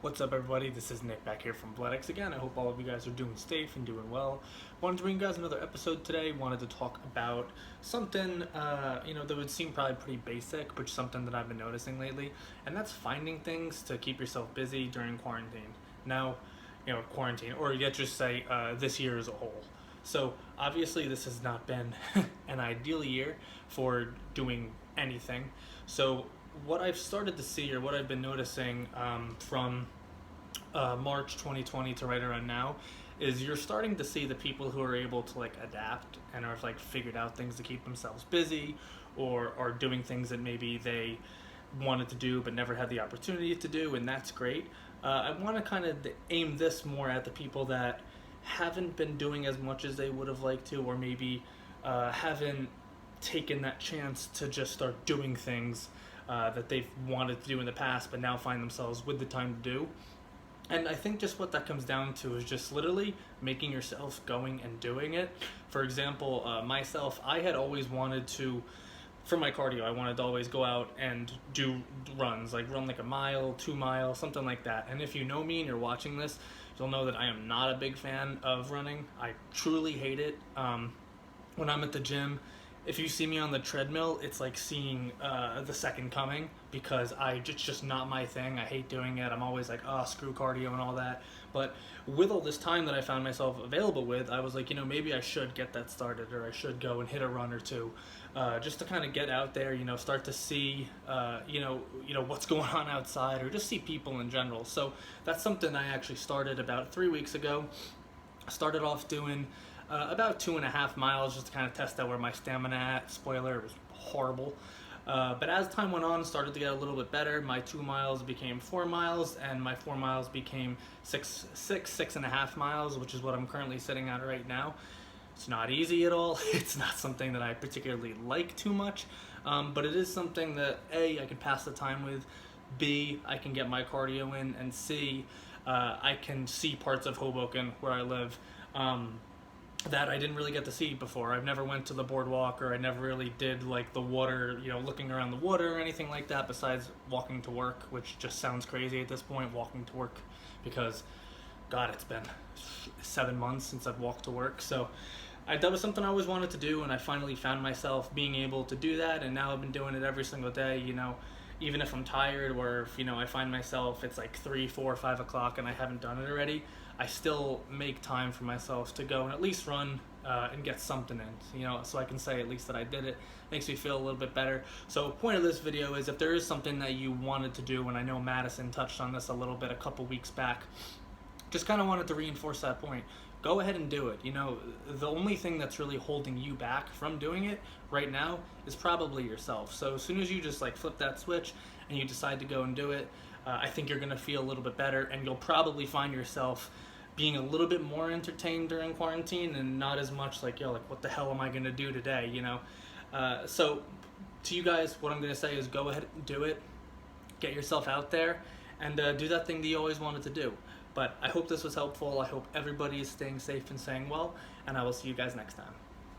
What's up, everybody? This is Nick back here from VILLETX again. I hope all of you guys are doing safe and doing well. Wanted to bring you guys another episode today. Wanted to talk about something, that would seem probably pretty basic, but something that I've been noticing lately, and that's finding things to keep yourself busy during quarantine. Now, quarantine, or yet just say this year as a whole. So obviously this has not been an ideal year for doing anything. So what I've started to see, or what I've been noticing from March 2020 to right around now, is you're starting to see the people who are able to adapt and are figured out things to keep themselves busy, or are doing things that maybe they wanted to do but never had the opportunity to do, and that's great. I want to kind of aim this more at the people that haven't been doing as much as they would have liked to, or maybe haven't taken that chance to just start doing things that they've wanted to do in the past but now find themselves with the time to do. And I think just what that comes down to is just literally making yourself going and doing it. For example, myself, I had always wanted to, for my cardio, I wanted to always go out and do runs, run a mile, 2 miles, something like that. And if you know me and you're watching this, you'll know that I am not a big fan of running. I truly hate it. When I'm at the gym, if you see me on the treadmill, it's like seeing the second coming, because it's just not my thing. I hate doing it. I'm always like, oh, screw cardio and all that. But with all this time that I found myself available with, I was like, maybe I should get that started, or I should go and hit a run or two, just to kind of get out there, start to see, what's going on outside, or just see people in general. So that's something I actually started about 3 weeks ago. I started off doing about 2.5 miles, just to kind of test out where my stamina at. Spoiler, it was horrible. But as time went on, started to get a little bit better. My 2 miles became 4 miles, and my 4 miles became 6.5 miles, which is what I'm currently sitting at right now. It's not easy at all. It's not something that I particularly like too much, but it is something that A, I can pass the time with, B, I can get my cardio in, and C, I can see parts of Hoboken where I live that I didn't really get to see before. I've never went to the boardwalk, or I never really did the water, looking around the water or anything like that, besides walking to work, which just sounds crazy at this point, walking to work, because God, it's been 7 months since I've walked to work. So that was something I always wanted to do, and I finally found myself being able to do that, and now I've been doing it every single day. Even if I'm tired, or if I find myself it's 3, 4, 5 o'clock and I haven't done it already, I still make time for myself to go and at least run and get something in, so I can say at least that I did it. Makes me feel a little bit better. So point of this video is, if there is something that you wanted to do, and I know Madison touched on this a little bit a couple weeks back, just kind of wanted to reinforce that point. Go ahead and do it. The only thing that's really holding you back from doing it right now is probably yourself. So as soon as you just flip that switch and you decide to go and do it, I think you're gonna feel a little bit better, and you'll probably find yourself being a little bit more entertained during quarantine, and not as much what the hell am I gonna do today, So to you guys, what I'm gonna say is, go ahead and do it. Get yourself out there and do that thing that you always wanted to do. But I hope this was helpful. I hope everybody is staying safe and staying well, and I will see you guys next time.